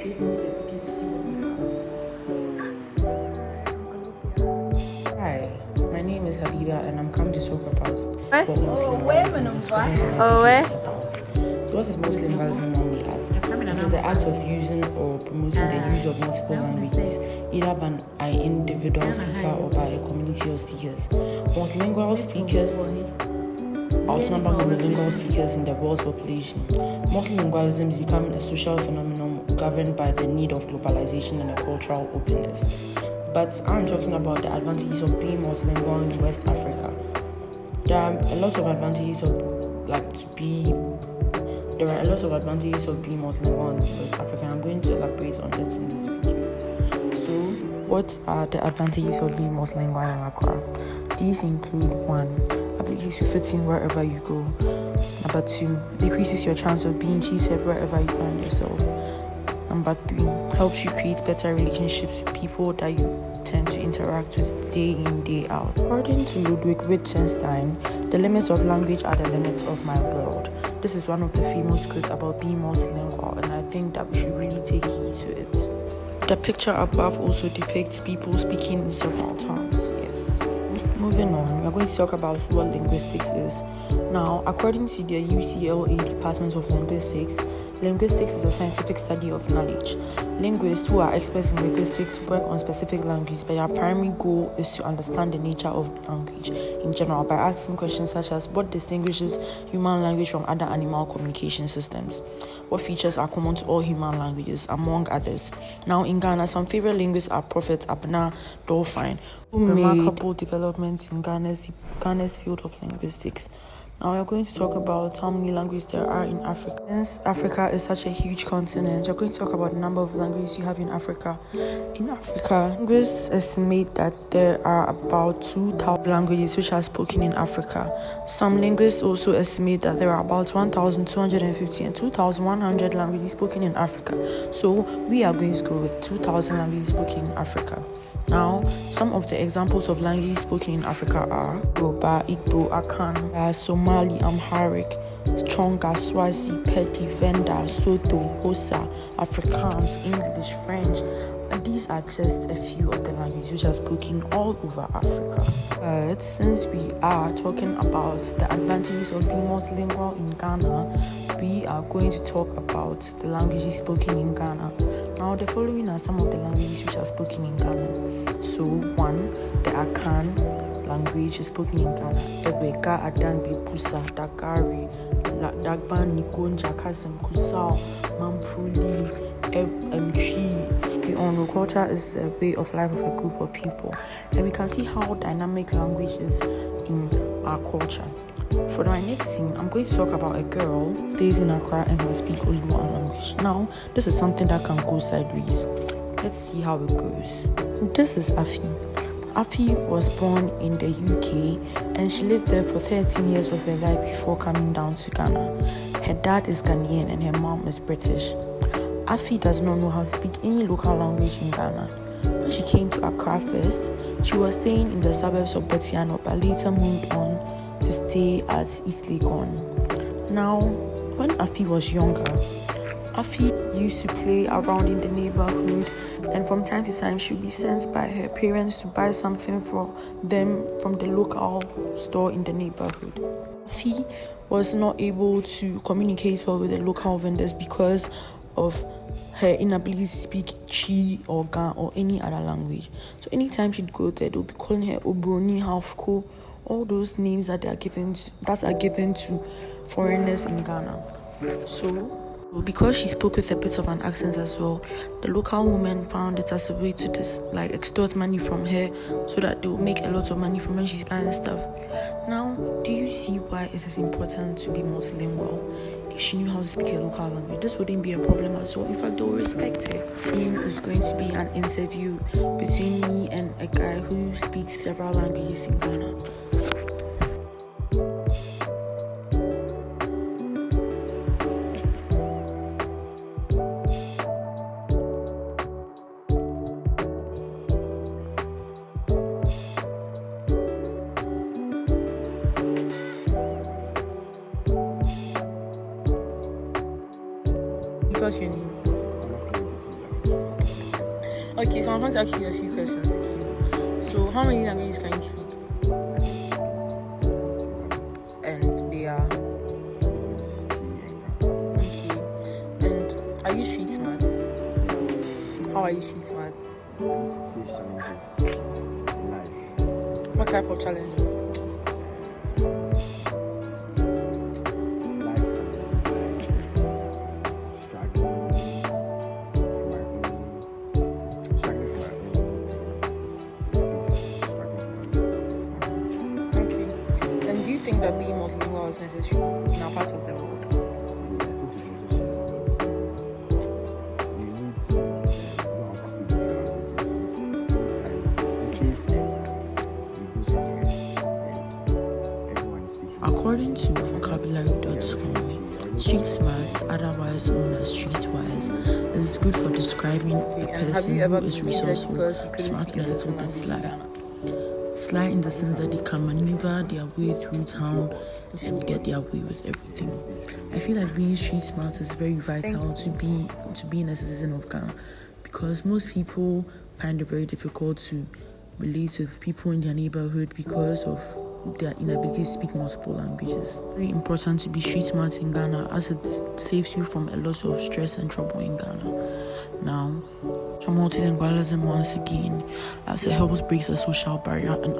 straight into the video to see what you have. Hi, my name is Habiba and I'm coming to talk about what multilingualism is. So what is multilingualism, one may ask? It is the act of using or promoting the use of multiple languages, either by an individual speaker or by a community of speakers. Multilingual speakers outnumber monolingual speakers in the world's population. Multilingualism is becoming a social phenomenon governed by the need of globalization and a cultural openness. But I'm talking about the advantages of being multilingual in West Africa. There are a lot of advantages of being multilingual in West Africa, and I'm going to elaborate on it in this video. So, what are the advantages of being multilingual in Accra? These include 1. Ability to fit in wherever you go. Number 2. Decreases your chance of being cheated wherever you find yourself. Number 3. Helps you create better relationships with people that you tend to interact with day in, day out. According to Ludwig Wittgenstein, the limits of language are the limits of my world. This is one of the famous quotes about being multilingual, and I think that we should really take heed to it. The picture above also depicts people speaking in several tongues. Moving on, we are going to talk about what linguistics is. Now, according to the UCLA Department of Linguistics, linguistics is a scientific study of knowledge. Linguists who are experts in linguistics work on specific languages, but their primary goal is to understand the nature of language in general by asking questions such as what distinguishes human language from other animal communication systems, what features are common to all human languages, among others. Now, in Ghana, some favorite linguists are Prophet Abner Dolphine, who made remarkable developments in Ghana's field of linguistics. Now we are going to talk about how many languages there are in Africa. Since Africa is such a huge continent, we're going to talk about the number of languages you have in Africa. In Africa, linguists estimate that there are about 2,000 languages which are spoken in Africa. Some linguists also estimate that there are about 1,250 and 2,100 languages spoken in Africa. So we are going to go with 2,000 languages spoken in Africa. Now, some of the examples of languages spoken in Africa are Yoruba, Igbo, Akan, Somali, Amharic, Chonga, Swazi, Pedi, Venda, Soto, Hosa, Afrikaans, English, French, and these are just a few of the languages which are spoken all over Africa. But since we are talking about the advantages of being multilingual in Ghana, we are going to talk about the languages spoken in Ghana. Now, the following are some of the languages which are spoken in Ghana. So, 1, the Akan language is spoken in Ghana. Ebeka, Adangbe, Pusa, Dagari, Dagban, Nikonja, Kasem, Kusao, Mampuli, Mchi. The oral culture is a way of life of a group of people, and we can see how dynamic language is in our culture. For my next scene, I'm going to talk about a girl who stays in Accra and will speak Oluwa language. Now, this is something that can go sideways. Let's see how it goes. This is Afi. Afi was born in the UK and she lived there for 13 years of her life before coming down to Ghana. Her dad is Ghanaian and her mom is British. Afi does not know how to speak any local language in Ghana. When she came to Accra first, she was staying in the suburbs of Botiano but later moved on to stay at East Legon. Now, when Afi was younger, Afi used to play around in the neighborhood, and from time to time she would be sent by her parents to buy something for them from the local store in the neighborhood. Afi was not able to communicate well with the local vendors because of her inability to speak Chi or Ga or any other language. So anytime she'd go there, they'll be calling her Obroni, Halfco, all those names that are given to foreigners in Ghana. So because she spoke with a bit of an accent as well, the local women found it as a way to just extort money from her so that they will make a lot of money from when she's buying stuff. Now, do you see why it is important to be multilingual? If she knew how to speak a local language, this wouldn't be a problem at all. In fact, they will respect her. Scene is going to be an interview between me and a guy who speaks several languages in Ghana. What's your name? Okay, so I'm going to ask you a few questions. Okay. So, how many languages can you speak? And they are. Okay. And are you street smart? How are you street smart? Face challenges in life. What type of challenges? Life challenges like struggling for my own, struggling for my own things, basically struggling for my own. Okay. And do you think that being multilingual is necessary in our part of the world? Yeah, I think it's necessary because you need to know how to speak different languages anytime, in case you go somewhere and everyone is speaking. According to vocabulary.com, street smarts, otherwise known as streetwise, is good for describing a person who is resourceful, smart, and a little bit sly. Sly in the sense that they can maneuver their way through town and get their way with everything. I feel like being street smart is very vital to being a citizen of Ghana, because most people find it very difficult to relate with people in their neighborhood because of their inability to speak multiple languages. Very important to be street smart in Ghana, as it saves you from a lot of stress and trouble in Ghana. Now, for multilingualism, once again, as it helps break the social barrier and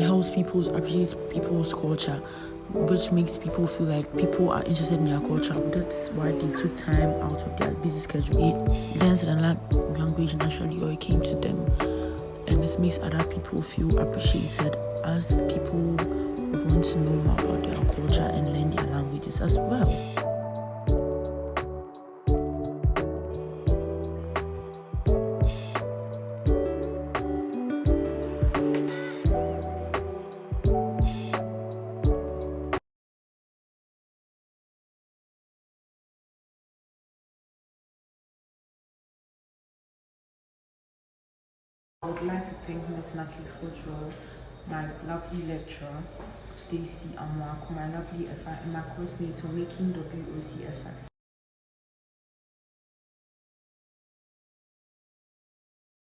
helps people appreciate people's culture, which makes people feel like people are interested in their culture. That's why they took time out of their busy schedule. It learns the language naturally, or it came to them. And this makes other people feel appreciated, as people want to know more about their culture and learn their languages as well. I would like to thank Ms. Natalie Fojo, my lovely lecturer, Stacey Amwako, my lovely FI, and my course mates for making WOC a success.